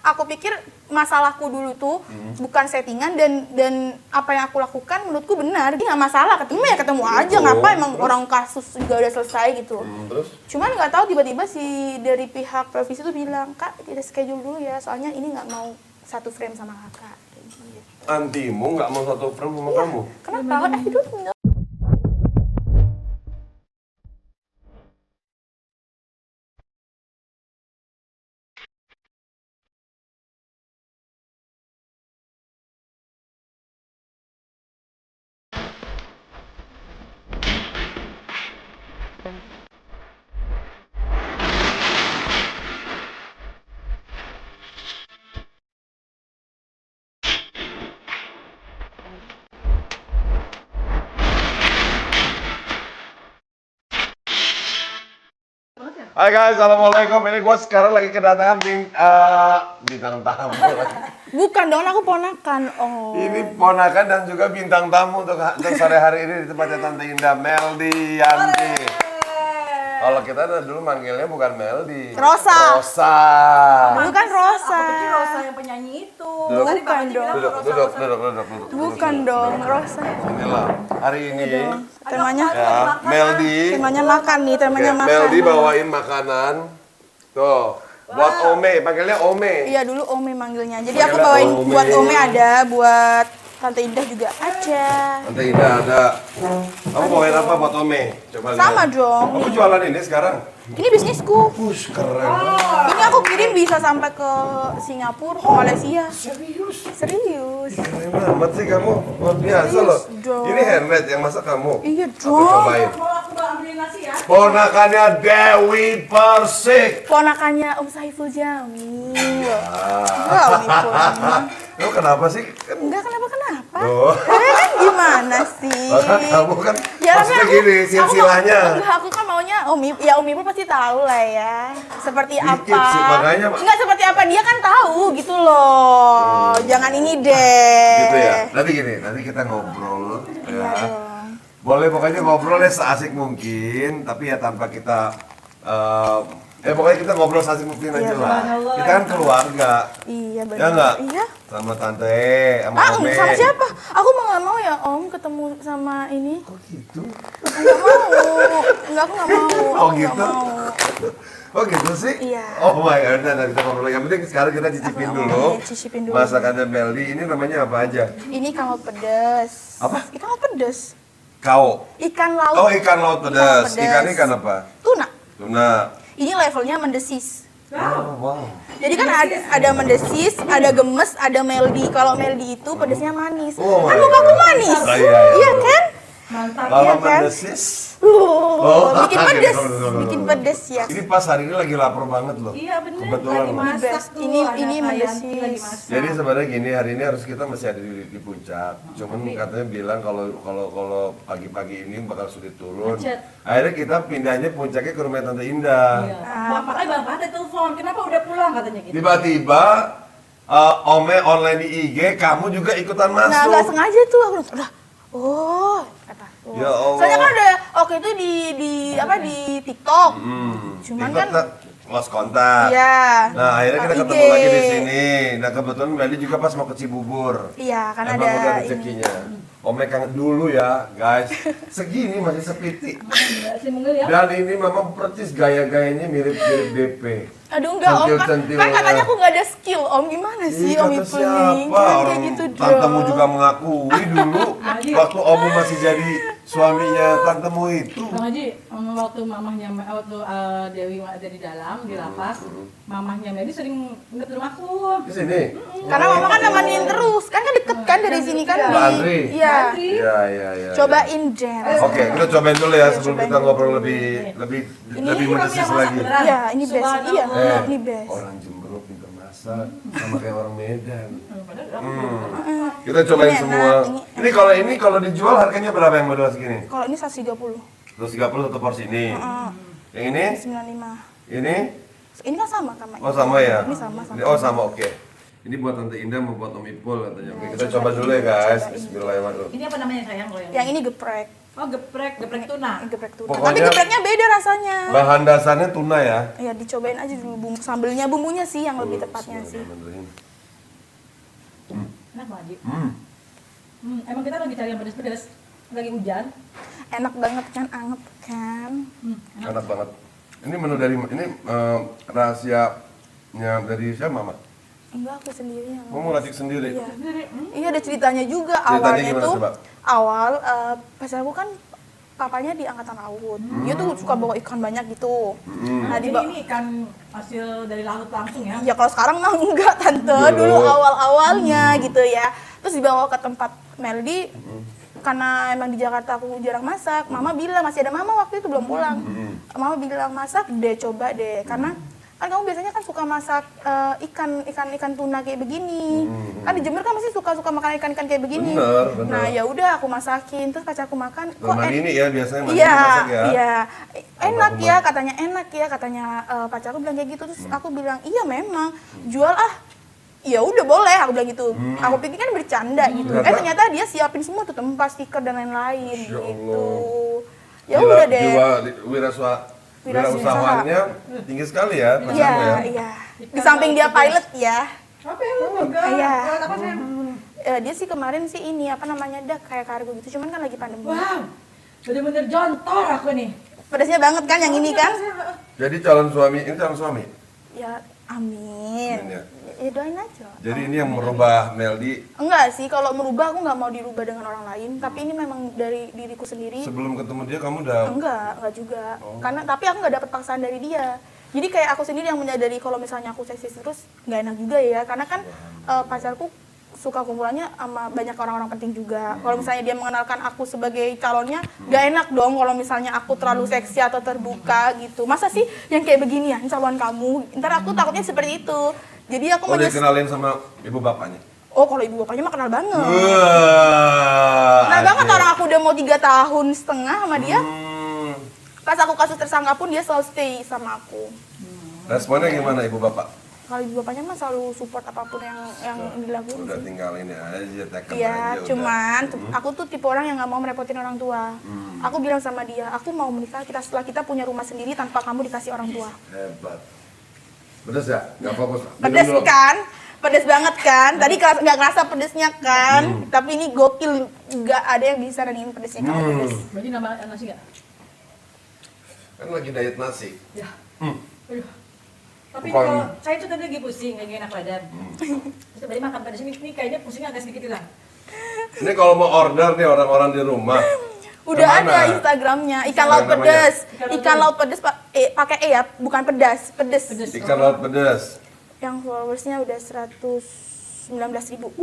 aku pikir masalahku dulu tuh bukan settingan dan apa yang aku lakukan menurutku benar. Jadi nggak masalah, ketemu ya ketemu aja, ngapa emang orang kasus juga udah selesai gitu. Terus? Cuman nggak tahu tiba-tiba si dari pihak televisi tuh bilang, Kak kita schedule dulu ya, soalnya ini nggak mau satu frame sama kakak. Gitu. Antimu nggak mau satu frame sama kamu? Kenapa? Dulu Hai guys, assalamualaikum. Ini gue sekarang lagi kedatangan bintang tamu. bukan dong, aku ponakan. Oh. Ini ponakan dan juga bintang tamu untuk sore hari ini di tempatnya Tante Indah, Meldi Yanti. Kalau kita dulu manggilnya bukan Meldi, Rosa. Rosa. Bukan Rosa. Aku pikir Rosa yang penyanyi itu. Bukan dong. Duduk. Bukan dong, Rosa. Inilah hari ini Temanya ya Meldi. temanya makan nih, temanya Oke, makan. Meldi bawain makanan. Tuh, buat Ome, panggilnya Ome. Iya dulu Ome manggilnya. Jadi aku Panggilnya bawain Ome. buat Ome ada, buat Tante Indah juga ada. Tante Indah ada. Kamu bawain apa buat Ome? Coba lihat. Sama dong. Kamu jualan ini sekarang? Ini bisnisku. Push keren. Ini aku kirim bisa sampai ke Singapura, ke Malaysia. Serius? Serius. Keren banget sih kamu. Luar biasa loh. dong. Ini handmade yang masak kamu. Iya Aku dong. cobain. Mau aku ambilin nasi ya? Ponakannya Dewi Persik. Ponakannya Om Saiful Jamil. Enggak, Om Ipul. Lo kenapa sih? Kan Enggak kenapa-kenapa. oh. Kan gimana sih? Kamu kan Ya, tapi maksudnya gini, silsilahnya. Aku kan maunya Om Ipul pasti tahu lah ya. Seperti Dikit apa. sih, makanya, Pak. Enggak seperti apa, dia kan tahu gitu loh. Jangan ini deh. Gitu ya. Nanti gini, nanti kita ngobrol Iya ya. dong. Boleh pokoknya ngobrolnya seasik mungkin, tapi ya tanpa kita pokoknya kita ngobrol seasik mungkin aja lah. Kita kan keluarga. Iya benar. Ya enggak? Iya. Sama tante, sama Ome. Sama siapa? Aku nggak mau ya Om ketemu sama ini. Kok gitu? Nggak mau. Enggak, aku nggak mau. Oh Aku nggak gitu? mau. Oh gitu sih? Iya. Oh my god, nah kita ngobrol. Yang penting sekarang kita cicipin Oke, dulu. cicipin dulu. Masakannya Meldi, ini namanya apa aja? Ini ikan laut pedas. Apa? Ikan laut pedas. Kao. Ikan laut. Oh ikan laut pedas. Ikan apa? Tuna. Tuna. Ini levelnya mendesis. Oh, wow. Jadi kan ada mendesis, ada gemes, ada meldi. Kalau meldi itu pedasnya manis. Oh Kan my mukaku God. manis. Oh, iya. Iya kan? Mantap. Kalau Iya kan? mendesis. Oh, Bikin pedes, gitu. bikin pedes ya. Ini pas hari ini lagi lapar banget loh. Iya bener. Kebetulan Lagi loh. masak Best. tuh. Ini anak mendesis. Yanti lagi masak. Jadi sebenarnya gini, hari ini harus kita masih ada di puncak. Cuman katanya bilang kalau pagi-pagi ini bakal sulit turun. Macet. Akhirnya kita pindahnya puncaknya ke rumah Tante Indah. Iya. Makanya Bang ada telepon. Kenapa udah pulang katanya gitu? Tiba-tiba Ome online di IG, kamu juga ikutan Nah, masuk. nggak sengaja tuh aku udah. Oh, kata. Oh. Ya Allah. Soalnya kan ada oke itu di TikTok. Cuman TikTok kan lost kontak. iya. Nah, akhirnya kita IG. ketemu lagi di sini. Nah, kebetulan Melly juga pas mau ke Cibubur. Iya, kan Emang ada udah ini. rezekinya. Ome kangen dulu ya, guys. Segini masih sepiti. Si Mungil ya? Dan ini memang persis gaya-gayanya mirip-mirip DP. Aduh enggak Om, Centil-centil kan katanya lah. aku nggak ada skill Om, gimana sih Ih, Om kata Ipul nih? siapa? Jangan kayak Orang gitu tantemu dong. juga mengakui dulu waktu Omu masih jadi suaminya tantemu itu. Bang Haji, waktu Dewi ada di dalam di lapas, mamahnya Medi sering nginget rumahku. Di sini. Karena mama kan nemenin terus, kan deket kan dari sini kan Mbak di. Andri. Iya. Iya. Cobain Jen. Oke, kita cobain dulu ya sebelum cobain kita dulu. ngobrol lebih mendesis lagi. Iya, ini best. Iya, ini best. Orang Jember pintar masak sama kayak orang Medan. Kita cobain Ini semua. enak, Ini kalau dijual harganya berapa yang modal segini? Kalau ini 130. 130 satu porsi ini. Yang ini? 95. Ini? Ini kan sama kamanya. Oh sama ya? Ini sama. Oh sama, oke. Ini buat Tante Indah, mau buat Om Ipul katanya. Oke, kita coba dulu ya guys. Bismillahirrahmanirrahim. Ini apa namanya sayang lo yang? Yang ini geprek. Oh, geprek tuna. Geprek tuna. Pokoknya- Tapi gepreknya beda rasanya. Bahan dasarnya tuna ya. Ya dicobain aja dulu sambelnya, bumbunya sih yang lebih tepatnya sih. Enak banget. Emang kita lagi cari yang pedas-pedas. Lagi hujan. Enak banget kan, anget kan. Enak banget. Ini menu dari ini rahasianya dari siapa, Mama? Enggak, aku sendiri yang Kamu racik sendiri? Iya. Iya, ada ceritanya juga. Ceritanya Awalnya gimana, tuh coba? awal pacarku kan papanya di angkatan laut. Dia tuh suka bawa ikan banyak gitu. Nah, Jadi ini ikan hasil dari laut langsung ya. ya kalau sekarang mah enggak tante, dulu awal-awalnya gitu ya. Terus dibawa ke tempat Meldi karena emang di Jakarta aku jarang masak. Mama bilang, masih ada mama waktu itu belum pulang. Mama bilang masak deh, coba deh, karena kan kamu biasanya kan suka masak ikan tuna kayak begini. Kan di Jember kan masih suka makan ikan kayak begini. Bener. Nah, ya udah aku masakin, terus pacarku makan. Mandi ini ya biasanya mandi Iya, masak ya. iya. Enak Almarhumah. ya, katanya pacarku bilang kayak gitu. Terus aku bilang, "Iya memang, jual ah." Ya udah boleh, aku bilang gitu. Aku pikir kan bercanda gitu. Ternyata dia siapin semua tuh tempat, stiker dan lain-lain Masya gitu. Allah. Ya Jiwa- udah deh. Jiwa wirausahawannya tinggi sekali ya, Iya, pacarmu ya. iya. Di samping dia pilot ya. Apa yang enggak? Iya. Apa sih? Dia sih kemarin sih ini apa namanya kayak kargo gitu, cuman kan lagi pandemi. Wow. Bener-bener jontor aku nih. Pedasnya banget kan yang ini kan? Jadi calon suami. Ya amin. Amin ya. Ya doain aja. Jadi ini yang merubah Meldi Enggak sih, kalau merubah aku nggak mau dirubah dengan orang lain, tapi ini memang dari diriku sendiri. sebelum ketemu dia kamu udah Enggak juga. Karena tapi aku nggak dapet paksaan dari dia. Jadi kayak aku sendiri yang menyadari kalau misalnya aku seksis terus nggak enak juga ya, karena kan pacarku suka kumpulannya sama banyak orang-orang penting juga. Kalau misalnya dia mengenalkan aku sebagai calonnya, nggak enak dong kalau misalnya aku terlalu seksi atau terbuka gitu. Masa sih yang kayak begini ya, calon kamu? Ntar aku takutnya seperti itu. Jadi aku dia kenalin sama ibu bapaknya. Oh, kalau ibu bapaknya mah kenal banget. Wah. Kenal banget, asik. orang aku udah mau 3 tahun setengah sama dia. Hmm. Pas aku kasus tersangka pun dia selalu stay sama aku. Responnya gimana ibu bapak? Kalau ibu bapaknya mah selalu support apapun yang dilakuin Udah sih. tinggal ini aja, tekan Iya, aja udah. cuman aku tuh tipe orang yang nggak mau merepotin orang tua. Aku bilang sama dia, aku mau menikah setelah kita punya rumah sendiri tanpa kamu dikasih orang tua. Hebat. Pedes ya? Nggak fokus. Minum Pedes dulu. kan? Pedes banget kan? Tadi nggak kerasa pedesnya kan? Tapi ini gokil, nggak ada yang bisa nandingin pedesnya kamu pedes. Berarti nama nasi nggak? Kan lagi diet nasi. Ya. Hmm. Aduh. Tapi Bukan. kalau saya tuh tadi lagi pusing, lagi enak badan. Terus tadi makan pedas ini kayaknya pusingnya agak sedikit hilang. Ini kalau mau order nih orang-orang di rumah. Udah Kemana? ada Instagramnya, ikan laut namanya? pedes. Ikan Ikan laut laut pedes pakai ya, bukan pedas, pedes. Pedes. Ikan laut pedas. Yang followersnya udah 119.000.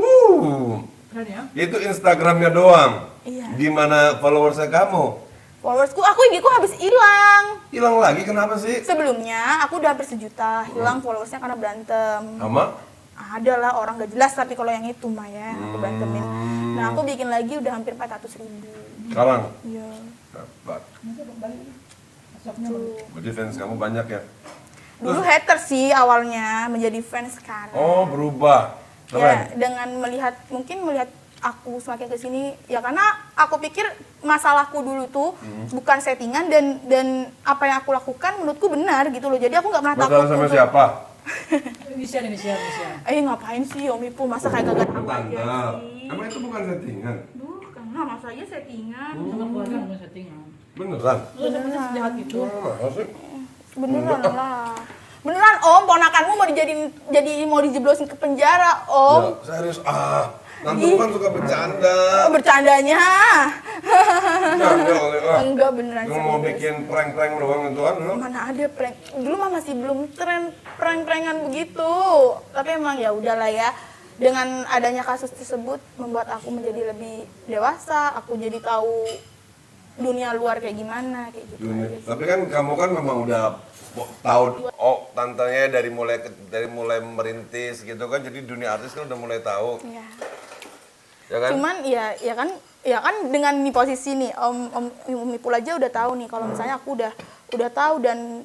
Keren ya? Itu Instagramnya doang. Iya. Gimana followersnya kamu? Followersku, aku IG ku habis hilang. Hilang lagi kenapa sih? Sebelumnya aku udah hampir 1 juta, hilang followersnya karena berantem. Sama? Ada lah orang gak jelas, tapi kalau yang itu mah ya, aku berantemin. Nah aku bikin lagi udah hampir 400.000. Sekarang? Iya. Dapat. Asapnya Tuh. Berarti fans kamu banyak ya? Dulu hater sih awalnya, menjadi fans sekarang. Oh berubah. Ya, Keren. dengan mungkin melihat aku semakin kesini, ya karena aku pikir masalahku dulu tuh bukan settingan dan apa yang aku lakukan menurutku benar gitu loh. Jadi aku nggak pernah takut. Masalah sama untuk- siapa? Inisial. Ngapain sih Om Ipu, masa kayak gak tahu aja Tante. sih. Emang itu bukan settingan? Bukan, masa aja settingan. Sama keluarga nggak mau settingan. Beneran? Lu sebenarnya sejahat itu. Masa sih? Beneran lah. Beneran Om, ponakanmu mau dijeblosin ke penjara Om. Ya, serius nanti kan suka bercanda. Bercandanya. Jangan, Enggak beneran Lu mau serius. bikin prank-prank doang itu kan lu? Mana ada prank. Dulu mah masih belum tren prank-prankan begitu. Tapi emang ya udahlah ya. Dengan adanya kasus tersebut membuat aku menjadi lebih dewasa, aku jadi tahu dunia luar kayak gimana kayak gitu aja sih. Tapi kan kamu kan memang udah tahu tantenya dari mulai merintis gitu kan, jadi dunia artis kan udah mulai tahu, Iya. ya kan? Cuman ya kan dengan di posisi nih Om Ipul aja udah tahu nih kalau misalnya aku udah tahu, dan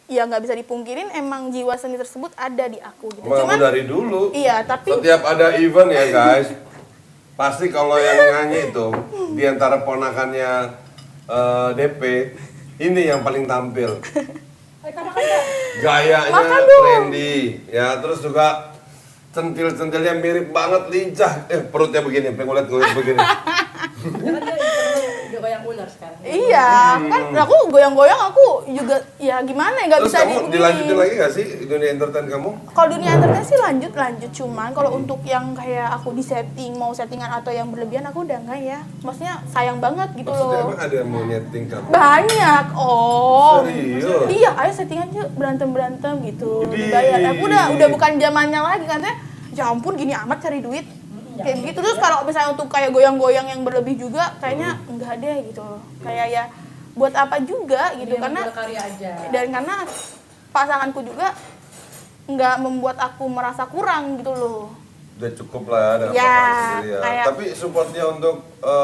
ya nggak bisa dipungkirin emang jiwa seni tersebut ada di aku gitu. Emang Cuman aku dari dulu. iya, tapi Setiap ada event ya guys, Pasti kalau yang nyanyi itu di antara ponakannya DP ini yang paling tampil. Gayanya trendy, ya terus juga centil-centilnya mirip banget lincah. Perutnya begini, pengulet-ngulet begini. Karena dia goyang ular sekarang. Iya, kan aku goyang-goyang aku juga ya gimana ya nggak Terus bisa kamu dilanjutin lagi gak sih dunia entertain kamu? Kalau dunia entertain sih lanjut cuman kalau untuk yang kayak aku di setting mau settingan atau yang berlebihan aku udah enggak ya. Maksudnya sayang banget gitu Maksudnya loh. emang ada yang mau nyeting kamu? Banyak. Oh. Serius? Iya, ayo settingan yuk berantem gitu. Widih. Dibayar. Aku udah bukan zamannya lagi katanya. Ya ampun gini amat cari duit. Kayak gitu. Terus kalau misalnya untuk kayak goyang-goyang yang berlebih juga kayaknya enggak deh gitu loh. Kayak ya buat apa juga gitu Dia karena berkarya aja. dan karena pasanganku juga nggak membuat aku merasa kurang gitu loh. Udah cukup lah dengan Ya, pasangan sendiri ya. kayak- Tapi supportnya untuk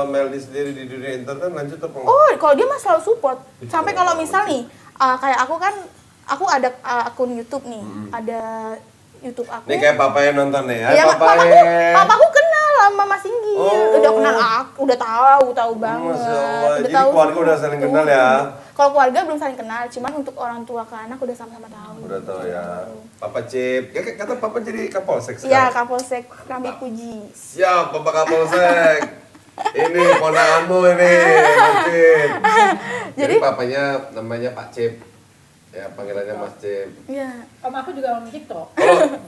Meldi sendiri di dunia entertain lanjut apa enggak? Oh, kalau dia mah selalu support. Sampai kalau misal nih, kayak aku kan, aku ada akun YouTube nih, ada YouTube aku. Nih kayak papa yang nonton nih, Iya, hai papa. papaku kenal sama Mas Singgi. Oh. Udah kenal aku, udah tahu banget. Masya Allah. Jadi tahu keluarga udah saling semuanya. kenal ya? Kalau keluarga belum saling kenal, cuman untuk orang tua ke anak udah sama-sama tahu. Udah tahu ya. Papa Cip. Kata papa jadi kapolsek Iya, sekarang. Kapolsek Rambi Puji. Siap, Bapak Kapolsek. Ini ponakanmu ini, Mas Cip. Jadi papanya namanya Pak Cip. Ya, panggilannya Mas Cip. Iya. Om aku juga om TikTok,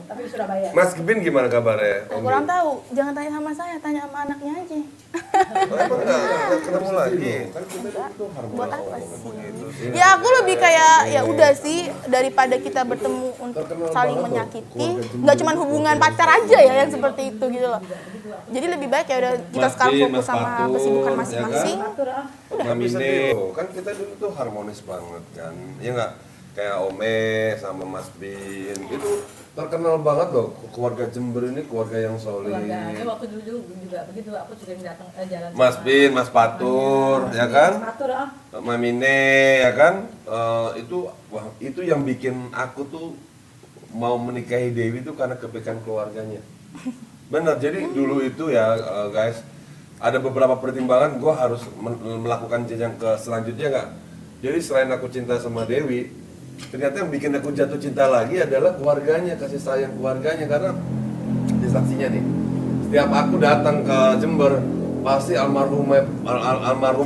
tapi di Surabaya. Mas Kevin gimana kabarnya? Aku kurang tahu, jangan tanya sama saya, tanya sama anaknya aja. Oh, emang nggak ketemu lagi? Kan kita itu harmonis Buat apa ngomong sih? begitu sih. Ya aku lebih kayak ya udah sih daripada kita bertemu untuk Terkenal saling banget loh, menyakiti, keluarga nggak cuma hubungan pacar aja ya yang seperti itu gitu loh. Jadi lebih baik ya udah kita Mas sekarang Bin, fokus Mas sama Fatur, kesibukan ya masing-masing. Atur ah. Tapi sedih loh, kan kita dulu tuh harmonis banget kan, ya nggak? Kayak Ome sama Mas Bin, itu terkenal banget loh, keluarga Jember ini keluarga yang solid. Keluarganya waktu dulu juga begitu, aku sering datang jalan. Mas Bin, Mas Patur, ya kan? Atur ah. Mamine, ya kan? Itu yang bikin aku tuh mau menikahi Dewi tuh karena kebaikan keluarganya. Bener, jadi dulu itu ya guys, ada beberapa pertimbangan gue harus melakukan jenjang ke selanjutnya nggak. Jadi selain aku cinta sama Dewi, ternyata yang bikin aku jatuh cinta lagi adalah keluarganya, kasih sayang keluarganya. Karena ini saksinya nih, setiap aku datang ke Jember pasti almarhum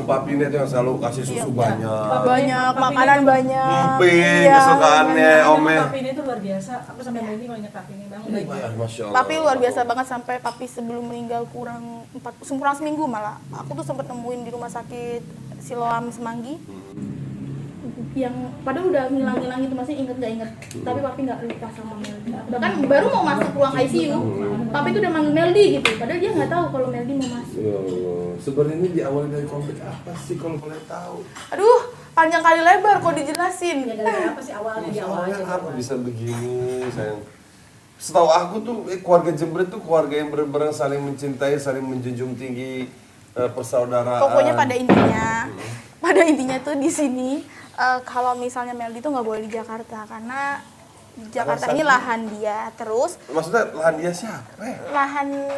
papine itu yang selalu kasih susu banyak, Banyak makanan banyak. emping Iya, kesukaannya Ome. Papi ini tuh luar biasa. Aku sampai merinding kalau ingat papi ini bang. Masya Allah. Papi luar biasa banget sampai papi sebelum meninggal kurang seminggu malah. Aku tuh sempat nemuin di rumah sakit Siloam Semanggi. Yang padahal udah ngilang-ngilang gitu, masih inget gak inget, tapi papi nggak lupa sama Meldi. Bahkan baru mau masuk ruang ICU, papi tuh udah manggil Meldi gitu, padahal dia nggak tahu kalau Meldi mau masuk. Sebenarnya ini diawali dari konflik apa sih kalau boleh tahu? Aduh, panjang kali lebar kok dijelasin. Ya dari apa sih awalnya di awal Soalnya aja. apa bisa begini sayang? Setahu aku tuh keluarga Jember itu keluarga yang benar-benar saling mencintai, saling menjunjung tinggi persaudaraan. Pokoknya pada intinya tuh di sini kalau misalnya Meldi tuh nggak boleh di Jakarta karena Jakarta ini lahan dia, terus Maksudnya lahan dia siapa?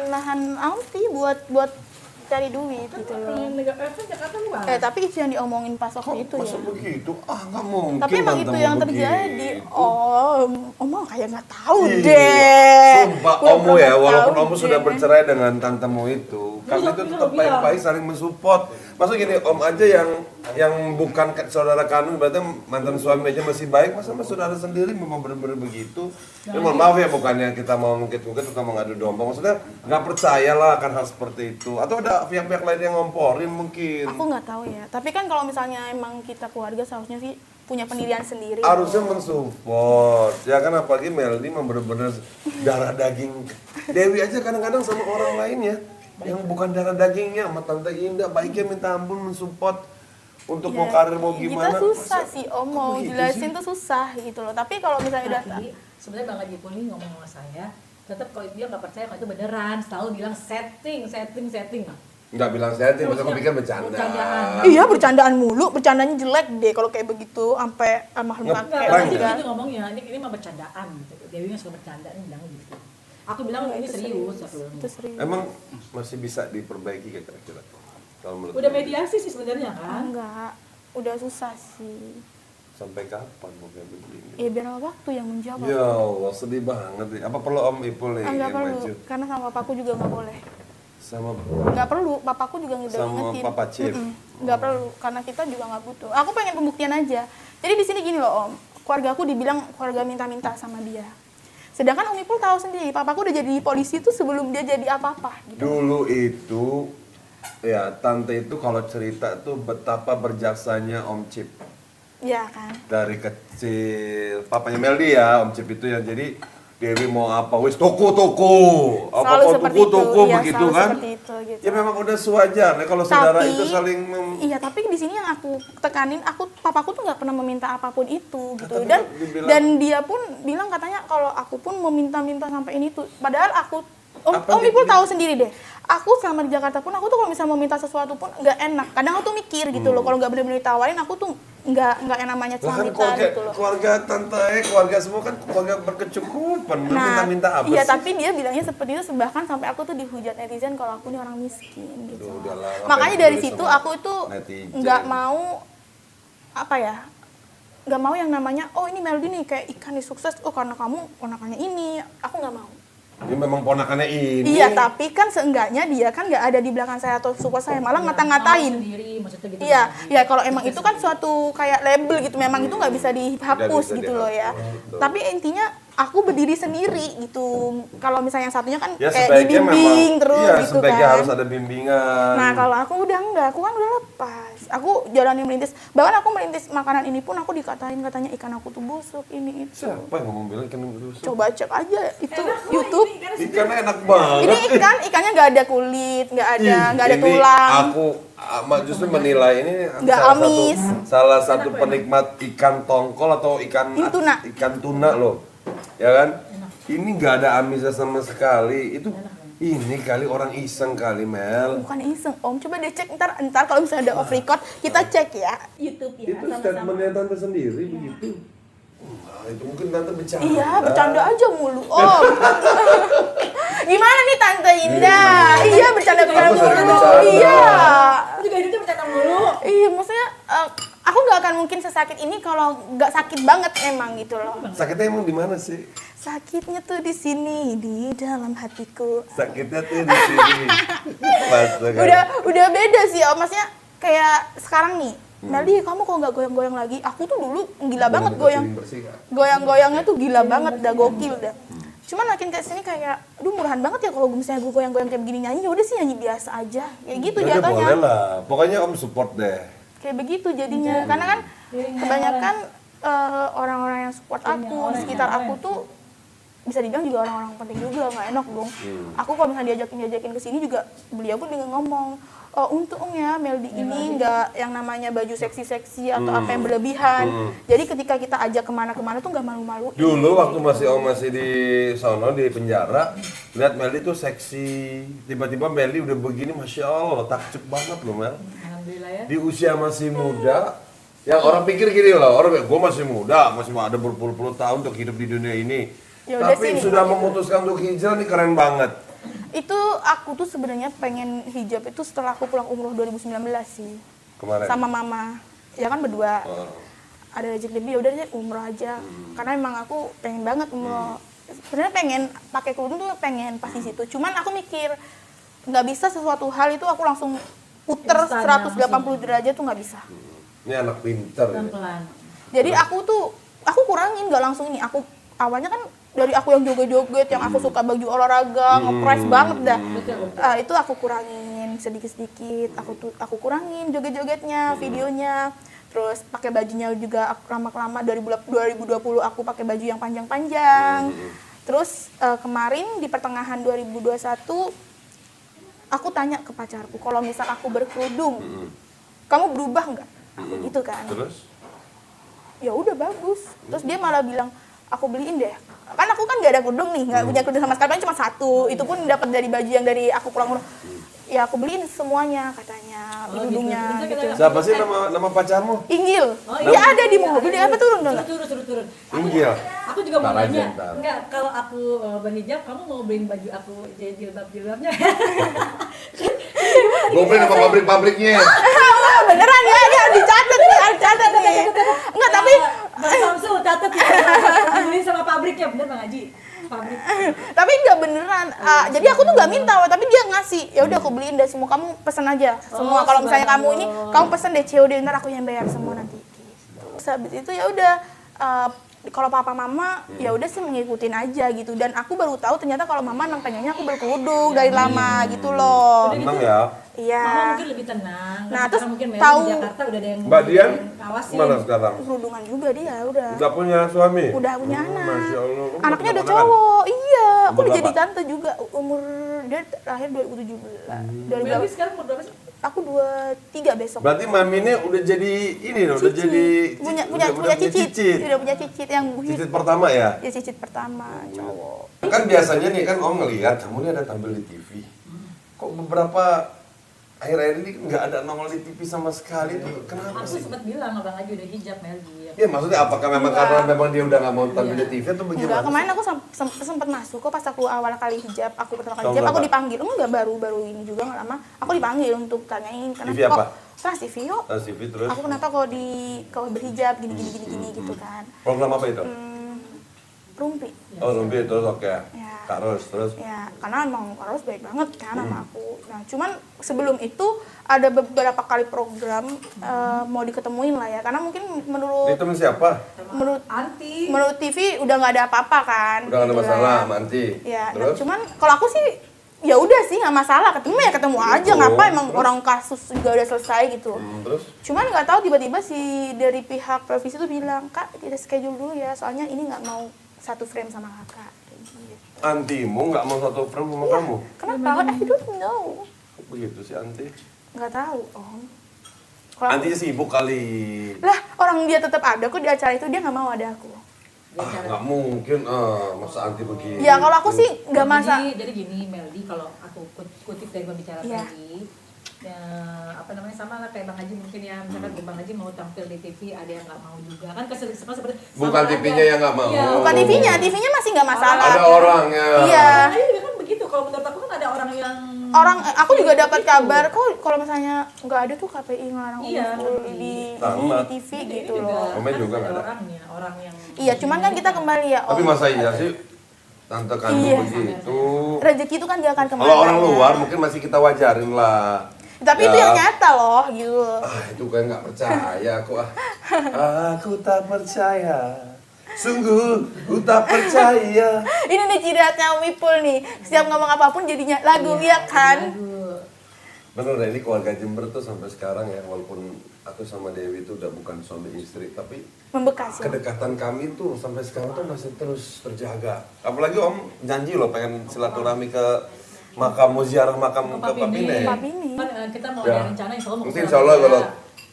lahan Alfi buat cari duit gitu loh. Kan Jakarta luas. Tapi itu yang diomongin pas waktu itu Masa ya. begitu? Nggak mungkin. Tapi emang Tante itu mau yang begitu. terjadi. Oh, Omong kayak nggak tahu Iya. deh. Sumpah, Gua Omu ya, nggak walaupun tahu Omu sudah deh. bercerai dengan tantemu itu, kami itu tetap baik-baik saling mensupport. Maksud gini, Om aja yang bukan saudara kandung, berarti mantan suami aja masih baik, masa sama saudara sendiri memang benar-benar begitu. Ya mohon maaf ya, bukannya kita mau ngungkit-ngungkit atau mengadu domba, maksudnya nggak percaya lah akan hal seperti itu. Atau ada pihak-pihak lain yang ngomporin mungkin. Aku nggak tahu ya. Tapi kan kalau misalnya emang kita keluarga seharusnya sih punya pendirian sendiri. Harusnya mensupport, ya kan apalagi Meldi memang benar-benar darah daging. Dewi aja kadang-kadang sama orang lain ya, yang bukan darah dagingnya, sama Tante Indah, baiknya minta ampun mensupport untuk mau karir mau gimana. Kita susah sih Om, mau begitu jelasin sih? tuh susah gitu loh. Tapi kalau misalnya udah Tapi sebenarnya Bang Haji Puli ngomong sama saya, tetap kalau dia nggak percaya kalau itu beneran, selalu bilang setting. Nggak bilang setting, maksudnya aku pikir bercanda. Bercandaan. iya bercandaan mulu, bercandanya jelek deh kalau kayak begitu sampai almarhum Nggak, kakek. Enggak, Bang. dia juga. gitu ngomongnya, ini mah bercandaan gitu. Dewi nggak suka bercanda, ini bilang gitu. Aku bilang ini Itu serius. Aku bilang. Itu serius. Emang masih bisa diperbaiki gak kira-kira? Kalau menurut Udah Meli? mediasi sih sebenarnya kan. Enggak, udah susah sih. Sampai kapan mau kayak begini? Ya biar waktu yang menjawab. Ya Allah, sedih banget nih. Apa perlu Om Ipul nih Enggak yang perlu, maju? karena sama papaku juga nggak boleh. Sama Nggak perlu, papaku juga udah Sama ngingetin. Papa Chief? Nggak perlu, karena kita juga nggak butuh. Aku pengen pembuktian aja. Jadi di sini gini loh Om, keluarga aku dibilang keluarga minta-minta sama dia. Sedangkan Om Ipul tahu sendiri, papaku udah jadi polisi tuh sebelum dia jadi apa-apa. Gitu. dulu itu, ya tante itu kalau cerita tuh betapa berjaksanya Om Cip. Iya kan? Dari kecil, papanya Meldi ya, Om Cip itu ya. Jadi Dewi mau apa, wis toko-toko, Selalu apa seperti toko-toko itu, iya, begitu selalu kan? seperti itu, gitu. Ya memang udah sewajarnya kalau saudara itu saling iya, tapi di sini yang aku tekanin, papaku tuh nggak pernah meminta apapun itu gitu. Tapi Dan dibilang- dan dia pun bilang katanya kalau aku pun meminta-minta sampai ini tuh. Padahal aku Apa Om Ipul tahu sendiri deh. Aku selama di Jakarta pun aku tuh kalau misalnya mau minta sesuatu pun nggak enak. Kadang aku tuh mikir gitu loh, kalau nggak benar-benar ditawarin aku tuh nggak yang namanya Lah kan minta gitu loh. keluarga tante, keluarga semua kan keluarga berkecukupan, minta-minta apa iya sih? tapi dia bilangnya seperti itu, bahkan sampai aku tuh dihujat netizen kalau aku ini orang miskin gitu. Aduh, udahlah, Makanya ngapain dari ditulis situ sama aku itu netizen? nggak mau apa ya, nggak mau yang namanya oh ini Meldi nih kayak ikan nih sukses, oh karena kamu ponakannya ini, aku nggak mau. Ini memang ponakannya ini. Iya, tapi kan seenggaknya dia kan nggak ada di belakang saya atau support saya, malah ngata-ngatain. Sendiri maksudnya gitu. Iya, ya kalau emang itu kan suatu kayak label gitu, memang itu nggak bisa dihapus Nggak bisa gitu loh ya. dihapus. Tapi intinya aku berdiri sendiri gitu. Kalau misalnya yang satunya kan Ya kayak sebaiknya dibimbing memang, terus iya, gitu sebaiknya kan. harus ada bimbingan. Nah kalau aku udah enggak, aku kan udah lepas. Aku jalani merintis, bahkan aku merintis makanan ini pun aku dikatain katanya ikan aku tuh busuk, ini itu. Siapa yang ngomong bilang ikan busuk? Coba cek aja itu YouTube. Ikannya enak banget. Ini ikannya nggak ada kulit, nggak ada Ini tulang. Aku justru menilai ini Nggak amis. salah satu penikmat ikan tongkol atau ikan Ini tuna. ikan tuna loh, ya kan? Ini nggak ada amisnya sama sekali. Itu ini kali orang iseng kali Mel. Bukan iseng Om, coba deh cek ntar kalau misalnya ada off record kita cek ya YouTube ya Itu sama-sama. statementnya tante sendiri begitu. Nah, itu mungkin tante bercanda. Iya bercanda aja mulu Om. Gimana nih Tante Indah? Iya bercanda Aku sering mulu. bercanda. Iya. Aku juga hidupnya bercanda mulu. Iya maksudnya aku nggak akan mungkin sesakit ini kalau nggak sakit banget emang gitu loh. Sakitnya emang di mana sih? Sakitnya tuh di sini di dalam hatiku. Sakitnya tuh di sini. Udah beda sih Om, maksudnya kayak sekarang nih. Meldi, kamu kok nggak goyang-goyang lagi? Aku tuh dulu gila banget goyang-goyangnya tuh gila banget, dah gokil dah. Cuman makin ke sini kayak, aduh murahan banget ya kalau misalnya gue goyang-goyang kayak begini nyanyi, ya udah sih nyanyi biasa aja, kayak gitu Ya udah, jatuhnya. boleh lah. Pokoknya Om support deh. Kayak begitu jadinya, karena kan kebanyakan orang-orang yang support aku di sekitar aku tuh bisa dibilang juga orang-orang penting juga, nggak enak dong. Aku kalau misalnya diajakin ke sini juga beliau pun dengan ngomong, oh untung ya Meldi ini nggak yang namanya baju seksi-seksi atau apa yang berlebihan. Jadi ketika kita ajak kemana-kemana tuh nggak malu-malu. Dulu waktu masih di sono di penjara, lihat Meldi tuh seksi. Tiba-tiba Meldi udah begini, masya Allah, takjub banget loh Mel. Alhamdulillah ya. Di usia masih muda, yang orang pikir gini loh, orang gue masih muda, masih ada berpuluh-puluh tahun untuk hidup di dunia ini. Ya udah Tapi sih, sudah memutuskan untuk hijrah nih keren banget. Itu aku tuh sebenarnya pengen hijab itu setelah aku pulang umroh 2019 sih. Kemarin. Sama mama. Ya kan berdua. Oh. Ada rezeki lebih, ya udah deh umroh aja. Karena emang aku pengen banget umroh. Sebenarnya pengen pakai kerudung tuh pengen pas di situ. Cuman aku mikir nggak bisa sesuatu hal itu aku langsung puter Instan, 180 derajat tuh nggak bisa. Ini anak pinter. Ya. Pelan-pelan. Jadi aku kurangin nggak langsung ini. Aku awalnya kan dari aku yang joget-joget, yang aku suka baju olahraga, ngepres banget dah. Itu aku kurangin sedikit-sedikit. Aku kurangin joget-jogetnya, videonya. Terus pakai bajunya juga lama-lama 2020 aku pakai baju yang panjang-panjang. Terus kemarin di pertengahan 2021 aku tanya ke pacarku, kalau misal aku berkerudung, kamu berubah nggak? Aku gitu kan. Terus? Ya udah bagus. Terus dia malah bilang, aku beliin deh. Kan aku kan nggak ada kerudung nih, nggak punya kerudung sama sekali, cuma satu. Itu pun dapat dari baju yang dari aku pulang. ya aku beliin semuanya katanya, Oh, kerudungnya gitu. gitu. Siapa sih nama pacarmu? Inggil. Oh, Dia ada di mobil, dia apa turun dong? Suruh turun. Inggil. Aku juga mau Ntar aja, nanya, ntar. enggak kalau aku berhijab, kamu mau beliin baju aku jadi jilbabnya? Gue beli sama pabrik-pabriknya. Wah, beneran ya, dia harus dicatat nih, harus dicatat nih. Enggak, tapi Bang Samsul catat ya, beliin sama pabriknya, bener Bang Haji? Pabrik. tapi nggak beneran. Jadi aku tuh nggak minta loh, tapi dia ngasih. Ya udah aku beliin deh semua, kamu pesan aja semua. Kalau misalnya kamu ini, kamu pesan deh COD, ntar aku yang bayar semua nanti. Terus habis itu ya udah, kalau papa mama ya udah sih ngikutin aja gitu. Dan aku baru tahu ternyata kalau mama emang pengennya aku berkerudung dari lama gitu loh. Tenang ya. Iya. Mama mungkin lebih tenang. Nah, Sekarang terus mungkin Meli tahu- di Jakarta udah ada yang Mbak Dian ngawasin. mana sekarang? Kerudungan juga dia udah. Udah punya suami? Udah punya anak. Masya Allah. Kamu Anaknya punya udah ponakan? cowok. Iya, aku Umur udah jadi berapa? tante juga. Umur dia lahir 2017. Meli sekarang umur berapa sih? Aku 23 besok. Berarti mami ini udah jadi ini loh, udah jadi punya cicit. Udah punya cicit yang Cicit pertama ya? ya cicit pertama cowok. Kan biasanya nih kan om ngelihat kamu ini ada tampil di TV. Kok beberapa akhir-akhir ini nggak ada nongol di TV sama sekali tuh? Kenapa Aku sih? sempat bilang Abang Haji udah hijab Meli. Ya maksudnya apakah memang karena memang dia udah nggak mau tampil di TV atau Enggak, bagaimana? kemarin aku sempat masuk kok pas aku awal kali hijab, aku pertama kali Tahun hijab, aku berapa? dipanggil. Enggak, baru ini juga nggak lama. Aku dipanggil untuk tanyain kenapa TV kok apa? Trans TV yuk. TV terus Aku kenapa kok berhijab gini gitu kan. program apa itu? Rumpi. Oh Rumpi terus oke. Ya. Kak Ros terus. Ya, karena emang Kak Ros baik banget kan sama aku. Nah, cuman sebelum itu ada beberapa kali program mau diketemuin lah ya. Karena mungkin Ini temen siapa? Anti. menurut TV udah nggak ada apa-apa kan. Udah nggak ada gitu masalah, lah. Manti. Ya, nah, Terus? cuman kalau aku sih ya udah sih nggak masalah, ketemu ya ketemu aja, Oh, ngapa emang terus? orang kasus juga udah selesai gitu. Terus? Cuman nggak tahu tiba-tiba si dari pihak televisi tuh bilang, "Kak, kita schedule dulu ya, soalnya ini nggak mau satu frame sama kakak." Kayak gitu. Antimu nggak mau satu frame sama kamu? Kenapa? I don't know. Kok begitu sih Anti? Nggak tahu, Om. Kalau Anti sibuk kali. lah orang dia tetap ada kok di acara itu, dia nggak mau ada aku. Nggak mungkin, masa Anti begini? Ya kalau aku sih nggak masa. Jadi gini Meldi, kalau aku kutip dari pembicaraan Iya. tadi, ya, apa namanya sama lah kayak Bang Haji mungkin ya, misalkan Bang Haji mau tampil di TV, ada yang nggak mau juga kan kesulitan seperti Bukan sama TV-nya aja. yang nggak mau. Iya. Bukan TV-nya masih nggak masalah. Ada orangnya. Iya. Nah, ini juga kan begitu, kalau menurut aku kan ada orang yang Aku juga dapat kabar kok kalau misalnya nggak ada tuh KPI ngelarang Iya, full ngerti. di Sama. TV ini gitu juga, loh. Komen kan juga ada nggak ada. orangnya, orang yang Iya, cuman kan kita kembali ya. Tapi Om. masa iya sih tante kandung Iya. begitu? Rezeki itu kan gak akan kemana. Kalau orang luar mungkin masih kita wajarin lah. Tapi itu Ya. yang nyata loh gitu. Itu kan nggak percaya aku ah. Aku tak percaya. Sungguh, ku tak percaya. Ini nih ciri khasnya Wipul nih. Setiap ngomong apapun jadinya lagu ya kan. Aduh. Bener deh, ini keluarga Jember tuh sampai sekarang ya, walaupun aku sama Dewi itu udah bukan suami istri, tapi Membekas ya. kedekatan kami tuh sampai sekarang tuh masih terus terjaga. Apalagi Om janji loh pengen silaturahmi ke makam, ziarah makam ke Papine. Papine. Kan kita mau Ya. ada rencana insya Allah mau ke Mungkin insya Allah kalau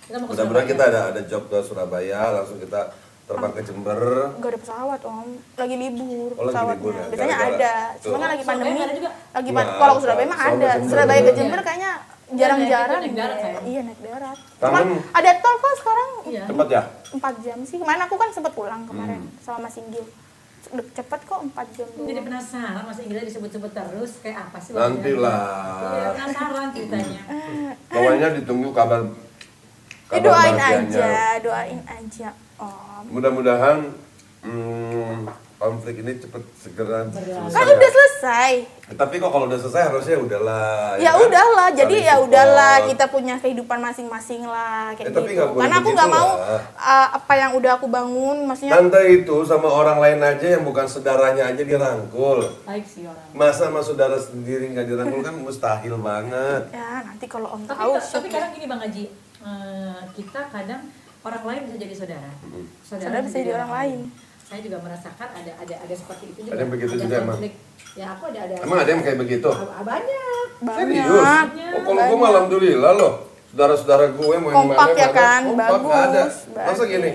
Kita mau ke mudah-mudahan kita Surabaya. ada job ke Surabaya, langsung kita terbang ke Jember. Gak ada pesawat Om. Lagi libur Oh, lagi pesawatnya. libur ya? Biasanya Gara-gara- ada. Tuh. Cuma kan lagi Surabaya pandemi. ada juga? Nggak, Kalau ke Surabaya mah soalnya ada. Jember. Surabaya ke Iya. Jember kayaknya jarang-jarang. naik darat, deh. sayang. Iya, naik darat. Kangen. Cuman ada tol kok sekarang. Iya. Cepat ya? 4 jam sih. Kemarin aku kan sempat pulang kemarin sama Mas Inggil. Cepet kok 4 jam Jadi doang. penasaran Mas Inggris disebut-sebut terus kayak apa sih? Nantilah. Iya, penasaran ceritanya. Pokoknya ditunggu kabar. Ya, doain bahagianya. aja, doain aja Om. Mudah-mudahan konflik ini cepet segera selesai. Kan udah selesai. Tapi kok kalau udah selesai harusnya udahlah. Ya kan? udahlah, jadi Saling ya support. udahlah kita punya kehidupan masing-masing lah kayak Tapi gitu. nggak boleh Karena aku begitu nggak mau lah. apa yang udah aku bangun, maksudnya Tante itu sama orang lain aja yang bukan saudaranya aja dirangkul. Baik sih orang. Masa sama saudara sendiri nggak dirangkul kan mustahil banget. ya nanti kalau Om Tapi tahu tapi kadang gini Bang Haji, kita kadang orang lain bisa jadi saudara. Saudara bisa jadi orang lain. Saya juga merasakan ada seperti itu juga. Ada yang begitu juga emang? konflik. Ya aku ada. Emang ada yang kayak begitu? Banyak. Serius? banyak. Oh, kalau gue mah alhamdulillah loh. Saudara-saudara gue mau yang Kompak mana ya mana, kan, kompak, bagus, nggak ada. Masa bagus. gini,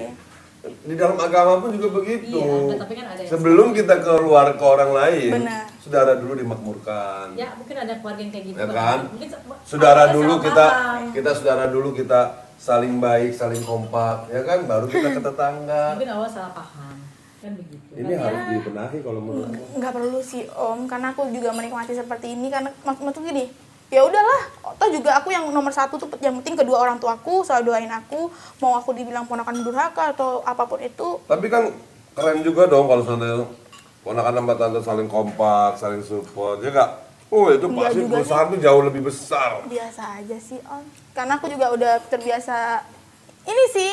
di dalam agama pun juga begitu. Iya, tapi kan ada yang sebelum kita keluar ke orang lain, Benar. saudara dulu dimakmurkan. Ya mungkin ada keluarga yang kayak gitu. Ya Bang. kan? Mungkin Saudara ada dulu salah kita paham. saudara dulu kita saling baik, saling kompak, ya kan? Baru kita ke tetangga. Mungkin awal salah paham. Kan begitu. Ini Kan harus ya. dibenahi kalau menurutku. Nggak perlu sih Om, karena aku juga menikmati seperti ini karena maksud gini, ya udahlah, toh juga aku yang nomor satu tuh yang penting kedua orang tuaku selalu doain aku, mau aku dibilang ponakan durhaka atau apapun itu. Tapi kan keren juga dong kalau sana ponakan sama tante saling kompak, saling support, ya kak? Oh itu Iya pasti juga perusahaan tuh jauh lebih besar. Biasa aja sih Om, karena aku juga udah terbiasa ini sih,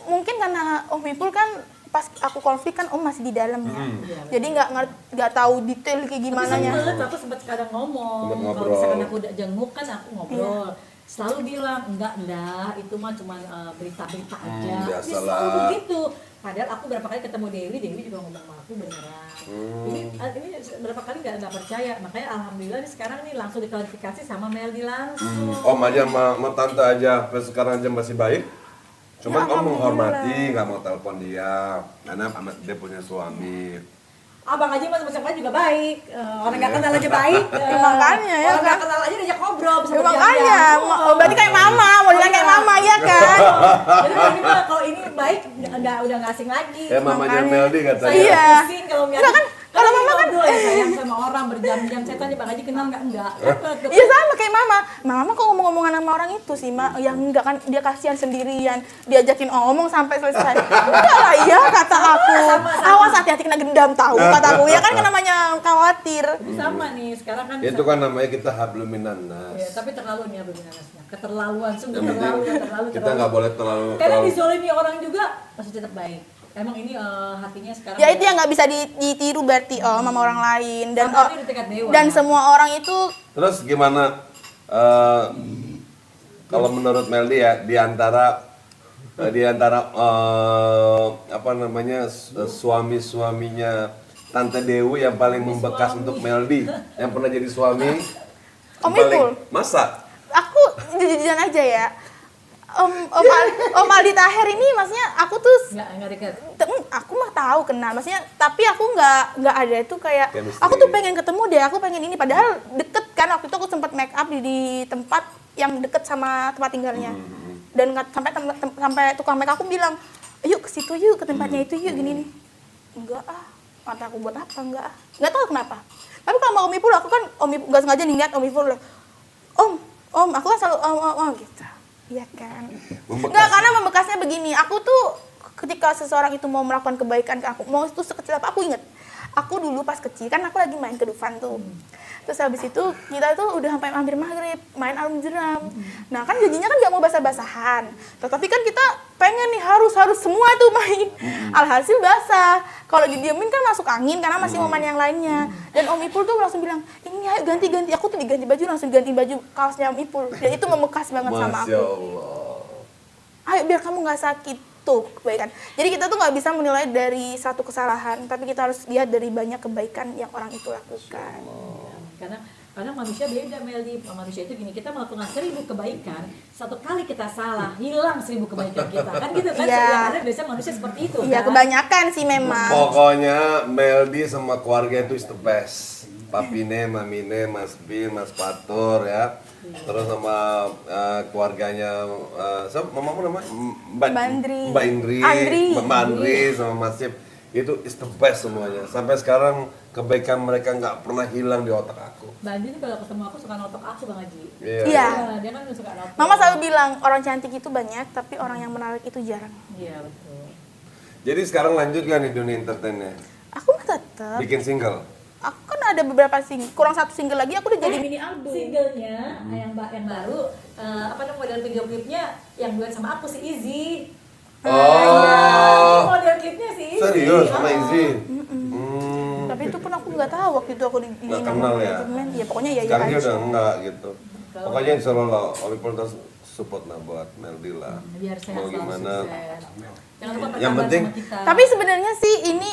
mungkin karena Om Ipul kan pas aku konflik kan Om masih di dalam ya, jadi nggak tahu detail kayak Tapi gimana nya. aku sempat kadang ngomong, Sempet kalau ngobrol. misalkan aku udah jenguk kan aku ngobrol. Selalu bilang, enggak, itu mah cuma berita-berita aja. Dia biasalah. selalu begitu. Padahal aku berapa kali ketemu Dewi juga ngomong sama aku beneran. Ini berapa kali nggak percaya. Makanya alhamdulillah nih sekarang nih langsung diklarifikasi sama Meldi langsung. Om aja sama tante aja, sampai sekarang aja masih baik. Cuman Ya, om menghormati, alhamdulillah. nggak mau telepon dia, karena dia punya suami. Abang aja mas siapa juga baik. Orang nggak kenal aja baik. Makanya, ya Orang nggak kan? kenal aja diajak ngobrol bisa Ya, berjam-jam. makanya, Oh. berarti kayak mama, mau bilang kayak mama ya kan? Jadi ini mah kalau ini baik udah nggak asing lagi. Ya mamanya Makanya. Meldi katanya. Iya. Pusing kalau Enggak kan, kalau mama kan ngobrol ya sayang sama orang berjam-jam. Saya tanya Bang Haji kenal enggak? Iya sama kayak mama. Mama kok ngomong-ngomongan sama orang itu sih, Mak? Yang enggak kan dia kasihan sendirian, diajakin ngomong sampai selesai. Enggak lah iya kata aku. Awas hati-hati kena gendam tahu kata aku. Ya kan namanya khawatir. Sama nih sekarang kan. Itu kan namanya kita hablum minan nas. Ya, tapi terlalu nih Abang Nanasnya. Keterlaluan sungguh Yang penting terlalu. kita nggak boleh terlalu. Karena dizolimi orang juga masih tetap baik. Emang ini hatinya sekarang. Ya itu yang nggak bisa ditiru berarti sama orang lain dan Sabarnya di tingkat dewa. dan semua orang itu Terus gimana? Kalau menurut Meldi ya di antara apa namanya suami-suaminya Tante Dewi yang paling membekas untuk Meldi, yang pernah jadi suami. Om yang paling- Ipul. Masa? aku jujur aja ya. Om Aldi Taher ini maksudnya aku tuh Enggak dekat. aku mah tahu kenal maksudnya tapi aku nggak ada itu kayak Chemistry. aku tuh pengen ketemu deh, aku pengen ini padahal deket kan waktu itu aku sempat make up di tempat yang deket sama tempat tinggalnya dan sampai tukang make up aku bilang yuk ke situ yuk, ke tempatnya itu yuk gini nih. Enggak kata aku buat apa, nggak tahu kenapa. Tapi kalau sama Om Ipul aku kan nggak sengaja niat Om Ipul om aku kan selalu om gitu. Iya kan. Enggak, karena membekasnya begini. Aku tuh ketika seseorang itu mau melakukan kebaikan ke aku, mau itu sekecil apa, aku inget. Aku dulu pas kecil kan aku lagi main ke Dufan tuh. Terus habis itu kita tuh udah sampai hampir maghrib main arum jeram. Nah kan janjinya kan nggak mau basah-basahan. Tetapi kan kita pengen nih harus semua tuh main. Alhasil basah. Kalau didiemin kan masuk angin karena masih mau main yang lainnya. Dan Om Ipul tuh langsung bilang ini ayo ganti-ganti. Aku tuh diganti baju langsung ganti baju kaosnya Om Ipul. Dan itu membekas banget sama Masya aku. Allah. Ayo biar kamu nggak sakit tuh kebaikan. Jadi kita tuh nggak bisa menilai dari satu kesalahan, tapi kita harus lihat dari banyak kebaikan yang orang itu lakukan. Karena manusia beda Meldi. Manusia itu gini, kita melakukan 1000 kebaikan, satu kali kita salah hilang 1000 kebaikan kita kan gitu kan. Iya. Karena biasanya manusia seperti itu Iya kan? kebanyakan sih memang. Pokoknya Meldi sama keluarga itu is the best. Papine, mamine, Mas Bin, Mas Patur ya. Terus sama keluarganya mamamu namanya Mbak Andri. Mbak Indri, Andri. Mbak Andri sama Mas Sip. Itu is the best semuanya. Sampai sekarang kebaikan mereka nggak pernah hilang di otak aku. Mbak Andi ini kalau ketemu aku suka notok aku Bang Haji. Iya. Iya. Dia kan suka notok. Mama selalu bilang orang cantik itu banyak, tapi orang yang menarik itu jarang. Iya betul. Jadi sekarang lanjut kan di dunia entertainnya? Aku mah tetep. Bikin single? Aku kan ada beberapa single, kurang satu single lagi aku udah jadi mini album. Singlenya yang baru apa namanya model video klipnya yang duet sama aku si Izzy. Oh. Model klipnya si Izzy. Serius sama Izzy? Tapi itu pun aku nggak tahu waktu itu aku di Nggak kenal ya? Ya pokoknya ya Sekarang dia aja. udah enggak gitu. Pokoknya insya Allah Olipol terus support lah buat Meldi lah. Biar sehat Mau selalu gimana? sukses. Jangan lupa Yang berkabar penting- sama kita. Tapi sebenarnya sih ini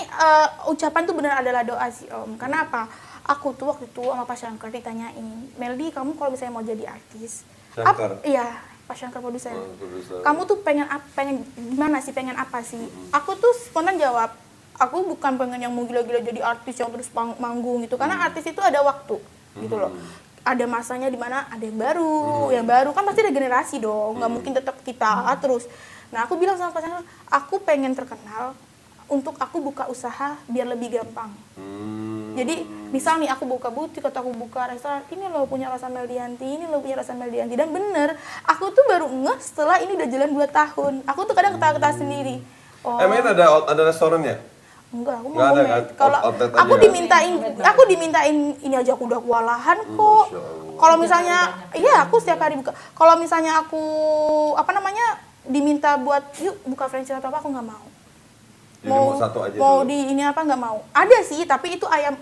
ucapan tuh benar adalah doa sih Om. Karena apa? Aku tuh waktu itu sama Pak Syangkar ditanyain, Meldi kamu kalau misalnya mau jadi artis, Syangkar? iya Passion ke produser. Produser. Kamu tuh pengen gimana sih, pengen apa sih? Aku tuh spontan jawab, aku bukan pengen yang mau gila-gila jadi artis yang terus manggung gitu, karena artis itu ada waktu gitu loh. Ada masanya di mana ada yang baru kan pasti ada generasi dong, nggak mungkin tetap kita terus. Nah aku bilang sama pasangan, aku pengen terkenal untuk aku buka usaha biar lebih gampang. Jadi misal nih aku buka butik atau aku buka restoran, ini loh punya Rosa Meldianti, ini loh punya Rosa Meldianti. Dan bener, aku tuh baru ngeh setelah ini udah jalan 2 tahun. Aku tuh kadang ketawa-ketawa sendiri. Emang ada restorannya? Enggak, aku Nggak mau ada komen. kan? Kalau Outlet aku aja. dimintain ini aja aku udah kewalahan kok. Masya Allah. Kalau misalnya, iya aku setiap hari buka. Kalau misalnya aku diminta buat yuk buka franchise atau apa, aku nggak mau. Jadi mau satu aja mau dulu. di ini apa nggak mau. Ada sih, tapi itu ayam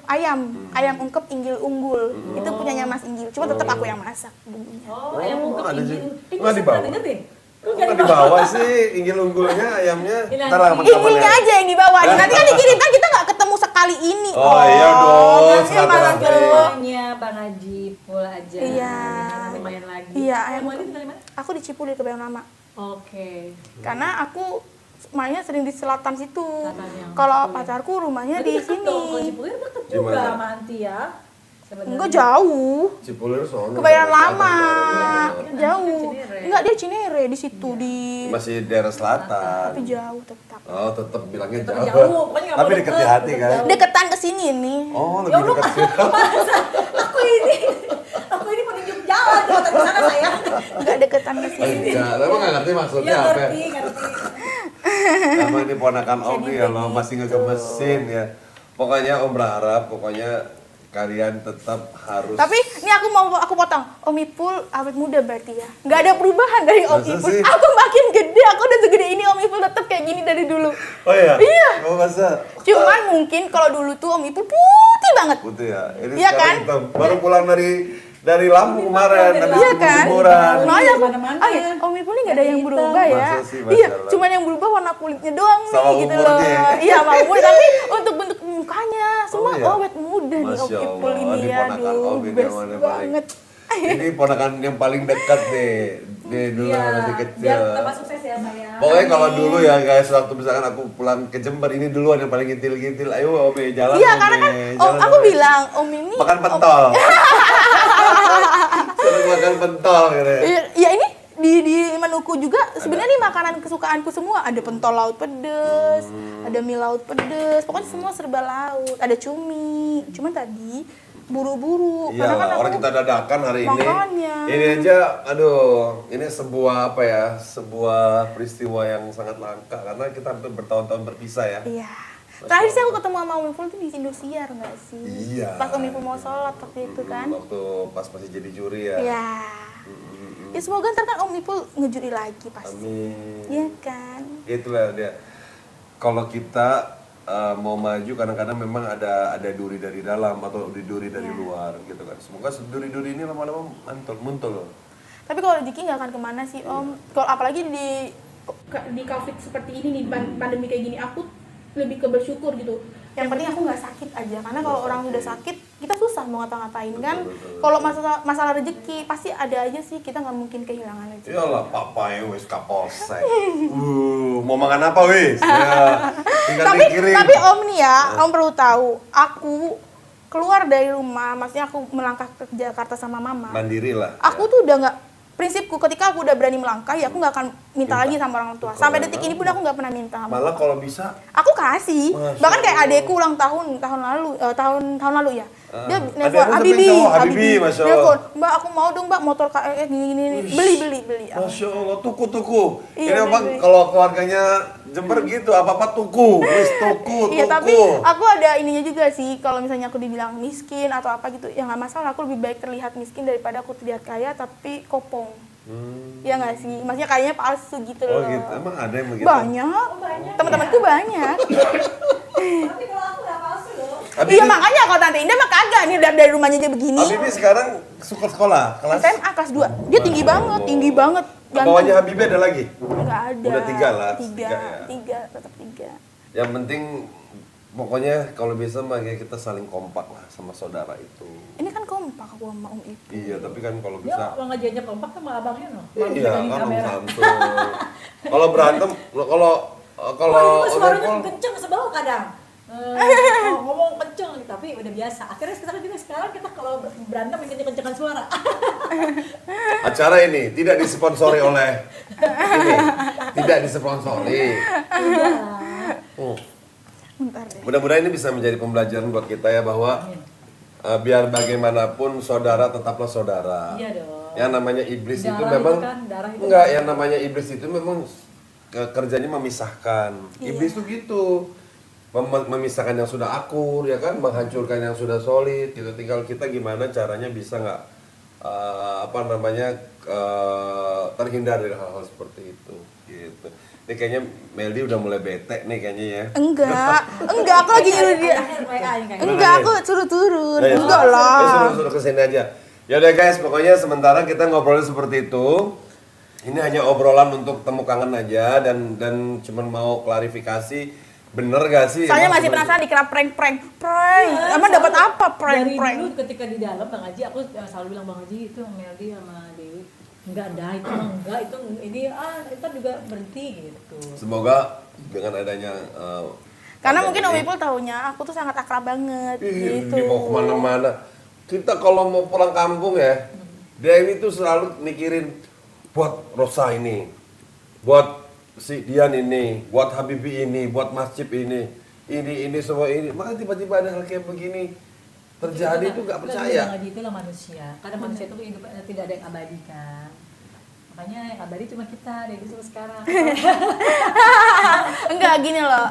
ungkep Inggil Unggul. Itu punyanya Mas Inggil. Cuma tetap aku yang masak dulunya. Ayam ungkep ada ini. sih. Ini Nggak saya dibawa? pernah denger deh. Kok Kok dibawa sih Inggil Unggulnya, ayamnya? Ini Ntar nanti. kapan-kapan Inggilnya ya. aja yang dibawa. Nanti kan dikirim, kan kita nggak ketemu sekali ini. Oh, iya dong, iya, sekali malah lagi. dong. Namanya Bang Haji pula aja. Iya. Lumayan lagi. Iya, Ayam ayam ini tinggal di mana? Aku di Cipulir Kebayoran Lama. Oke. Karena aku mainnya sering di selatan situ. Selatannya. Kalau pacarku rumahnya di Jadi deket sini. dong, kalau Cipulir deket Di juga mana? sama Anti ya. Sebenarnya. Enggak jauh. Cipulir sono. Kebayoran Selatan, Lama. Baru. Jauh. Cinere. Enggak, dia Cinere di situ di Masih daerah selatan. tapi jauh tetap. Oh, tetap bilangnya Tetap jauh. jauh, pokoknya nggak Tapi mau deket di deket, hati deket kan. jauh. Deketan ke sini nih. Oh, Ya lebih lu dekat sih. aku ini penunjuk jalan di kota sana saya. Enggak deketan ke sini. Enggak, tapi nggak ngerti maksudnya Ya apa. ngerti. Emang ini ponakan Om nih ya, lo masih ngegemesin ya. Pokoknya Om berharap, kalian tetap harus. Tapi ini aku potong. Om Ipul awet muda berarti ya. Nggak ada perubahan dari Om Masa Ipul. sih? Aku makin gede, aku udah segede ini Om Ipul tetap kayak gini dari dulu. Oh iya? Iya. Oh masa? Cuman mungkin kalau dulu tuh Om Ipul putih banget. Putih ya? Ini Iya sekarang kan? hitam. Baru pulang dari Lampung kemarin, habis Iya kan? jemuran. Makanya aku, Mana-mana. ah ya, Om Ipul ini nggak ada yang berubah ya. Masa sih, Masya Iya, Allah. cuman yang berubah warna kulitnya doang nih Sama gitu loh. umurnya. Iya, sama umur tapi untuk bentuk mukanya semua iya? awet muda nih Om Masya Ipul Allah, ini ini ya. ponakan Aduh, Om ini best yang paling. banget. Ini ponakan yang paling dekat nih. Dia dulu Iya, masih kecil. biar tambah sukses ya saya. Pokoknya kalau dulu ya guys, waktu misalkan aku pulang ke Jember, ini duluan yang paling gintil-gintil. Ayo Om, jalan Iya, Om, karena kan jalan, aku Om. bilang Om ini Makan pentol. Sering makan pentol gitu ya. ya ini di menuku juga sebenarnya ini makanan kesukaanku semua. Ada pentol laut pedes, ada mie laut pedes, pokoknya semua serba laut. Ada cumi. Cuman tadi buru-buru Iya lah, orang kita dadakan hari ini. Makanya. Ini aja, aduh, ini sebuah apa ya, sebuah peristiwa yang sangat langka karena kita hampir bertahun-tahun berpisah ya. Iya. Terakhir sih aku ketemu sama Om Ipul tuh di Indosiar nggak sih? Iya. Pas Om Ipul mau sholat waktu itu kan. Waktu pas masih jadi juri ya. Iya. Ya semoga ntar kan Om Ipul ngejuri lagi pasti. Amin. Iya kan? Itulah dia. Kalau kita mau maju kadang-kadang memang ada duri dari dalam atau duri dari luar gitu kan. Semoga duri-duri ini lama-lama muncul. Tapi kalau rezeki nggak akan kemana sih Om? Kalau apalagi di COVID seperti ini nih, pandemi kayak gini, aku lebih ke bersyukur gitu. Yang penting aku nggak sakit aja, karena kalau orang udah sakit kita susah mau ngata-ngatain kan. Kalau masalah rezeki pasti ada aja sih, kita nggak mungkin kehilangan rezeki. Iyalah papa yang wis kapolsek. Mau makan apa wis? Ya, tinggal dikirim. Tapi Om nih ya, Om perlu tahu, aku keluar dari rumah, maksudnya aku melangkah ke Jakarta sama Mama. Mandiri lah. Aku tuh udah nggak, prinsipku ketika aku udah berani melangkah ya aku nggak akan minta lagi sama orang tua. Sampai detik ini pun aku nggak pernah minta. Malah kalau bisa Aku kasih. Masya Bahkan kayak Allah. adekku ulang tahun lalu ya. Dia Adekmu nelfon tapi cowok, Habibi, Masya Allah. Nelfon, "Mbak, aku mau dong, Mbak, motor KRX gini. Beli." Masya Allah, tuku. Iya, Ini abang beli. kalau keluarganya Jember gitu, apa-apa tuku, wis tuku. Iya, tapi aku ada ininya juga sih. Kalau misalnya aku dibilang miskin atau apa gitu, ya nggak masalah. Aku lebih baik terlihat miskin daripada aku terlihat kaya tapi kopong. Iya nggak sih? Maksudnya kayaknya palsu gitu Oh loh. gitu, emang ada yang begitu? Banyak. Teman-temanku banyak. Tapi kalau aku nggak palsu loh. Habib Iya ini- makanya kalau Tante Indah mah kagak nih dari rumahnya aja begini. Habibie sekarang suka sekolah, kelas SMA kelas 2. Dia tinggi banget. bawahnya Habibie ada lagi? Enggak ada. Udah 3 lah, Tiga, tiga ya. tiga, tetap 3. Yang penting pokoknya kalau bisa mah ya kita saling kompak lah sama saudara itu. Ini kan kompak aku sama Om Ipul. Iya, tapi kan kalau Dia bisa nggak ngajak kompak sama abangnya no. iya kan Om Santo. Kalau berantem, kalau Wah, itu suaranya Ipul- kenceng sebel kadang. Ngomong kenceng, tapi udah biasa. Akhirnya sekarang kita kalau berantem kenceng-kencengan suara. acara ini tidak disponsori oleh ini, tidak disponsori. Hmm. Bentar deh. Mudah-mudahan ini bisa menjadi pembelajaran buat kita ya bahwa biar bagaimanapun saudara tetaplah saudara. Iya dong. Yang namanya iblis itu Darah memang itu kan, darah itu enggak, kan. yang namanya iblis itu memang kerjanya memisahkan. Iya. Iblis tuh gitu. Memisahkan yang sudah akur ya kan, menghancurkan yang sudah solid gitu. Tinggal kita gimana caranya bisa nggak terhindar dari hal-hal seperti itu gitu. Ini kayaknya Meldi udah mulai bete nih kayaknya ya. Enggak, aku lagi nyuruh dia. Enggak, aku suruh turun. Nah, ya, Enggak ya, lah. suruh kesini aja. Ya udah guys, pokoknya sementara kita ngobrolin seperti itu. Ini hanya obrolan untuk temu kangen aja dan cuman mau klarifikasi bener gak sih? Soalnya emang masih sebenarnya- penasaran dikira prank. Emang dapat apa Dari prank? dulu ketika di dalam Bang Haji, aku selalu bilang Bang Haji itu Meldi sama Dewi enggak ada itu mah enggak itu ini kita juga berhenti gitu. Semoga dengan adanya Karena adanya mungkin Om ini, Ipul taunya aku tuh sangat akrab banget ih, gitu. dia mau kemana-mana. Kita kalau mau pulang kampung ya, Dewi tuh selalu mikirin buat Rosa ini, buat si Dian ini, buat Habibie ini, buat masjid ini semua ini. Maka tiba-tiba ada hal kayak begini terjadi itu nggak percaya. Bang Haji itulah manusia. Karena manusia itu hidup tidak ada yang abadi kan. Makanya yang abadi cuma kita dari dulu sekarang. Enggak gini loh.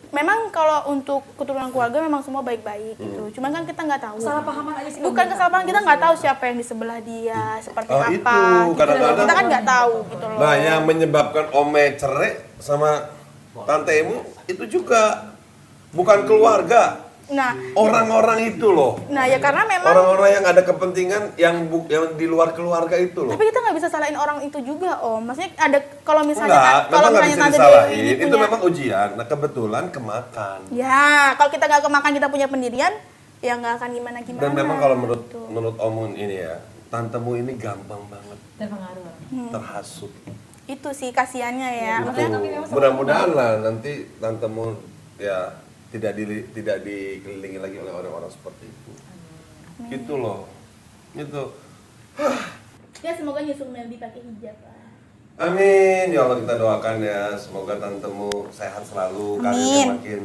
Memang kalau untuk keturunan keluarga memang semua baik-baik gitu. Cuman kan kita nggak tahu. Kesalahpahaman aja sih. Bukan kesalahpahaman, kita nggak tahu siapa yang di sebelah dia, seperti Oh, apa. itu, gitu. kadang-kadang- Kita kan nggak tahu gitu loh. Nah, yang menyebabkan Ome cerai sama tantemu itu juga bukan keluarga, orang-orang itu loh. Nah ya karena memang. Orang-orang yang ada kepentingan yang di luar keluarga itu loh. Tapi kita nggak bisa salahin orang itu juga Om. Maksudnya ada kalau misalnya Enggak, kalau memang nggak misalnya bisa Tante disalahin. Dewi ini Itu punya- memang ujian. Nah, kebetulan kemakan. Ya, kalau kita nggak kemakan kita punya pendirian, ya nggak akan gimana-gimana. Dan memang kalau menurut gitu. menurut Omun ini ya, tantemu ini gampang banget Terpengaruh. terhasut. Itu sih kasihannya ya. Itu. Maksudnya Mudah-mudahan lah nanti tantemu ya tidak dikelilingi lagi oleh orang-orang seperti itu. Gitu loh. Gitu. ya semoga nyusul Meldi pakai hijab. Amin, ya Allah kita doakan ya, semoga tantemu sehat selalu, karirnya makin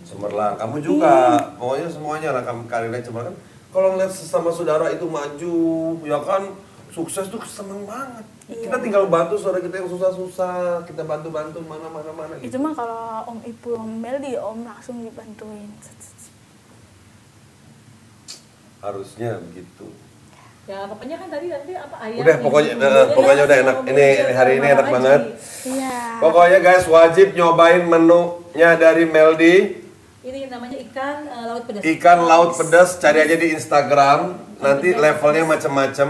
cemerlang. Kamu juga, pokoknya semuanya lah karirnya cemerlang. Kalau ngeliat sesama saudara itu maju, ya kan sukses tuh seneng banget. Kita tinggal bantu saudara kita yang susah-susah, kita bantu-bantu mana Itu gitu. mah kalau Om Ipul, Om Meldi, Om langsung dibantuin. Harusnya begitu. Ya pokoknya kan tadi nanti apa ayam. Udah pokoknya udah enak. Ini hari ini enak banget. Iya. Pokoknya guys wajib nyobain menunya dari Meldi. Ini namanya ikan laut pedas. Ikan laut pedas, cari aja di Instagram. Nanti levelnya macam-macam.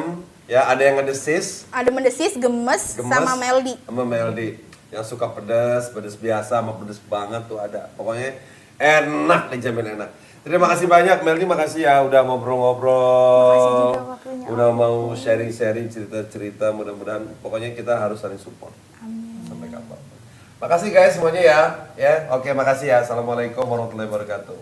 Ya, ada yang ngedesis, Ada mendesis, gemes, sama Meldi. Sama Meldi. Yang suka pedas, pedas biasa sama pedas banget tuh ada. Pokoknya enak, dijamin enak. Terima kasih banyak Meldi, makasih ya udah ngobrol-ngobrol. Makasih juga waktunya. Udah mau sharing-sharing cerita-cerita, mudah-mudahan pokoknya kita harus saling support. Amin. Sampai kapan. Makasih guys semuanya ya. Ya, oke makasih ya. Assalamualaikum warahmatullahi wabarakatuh.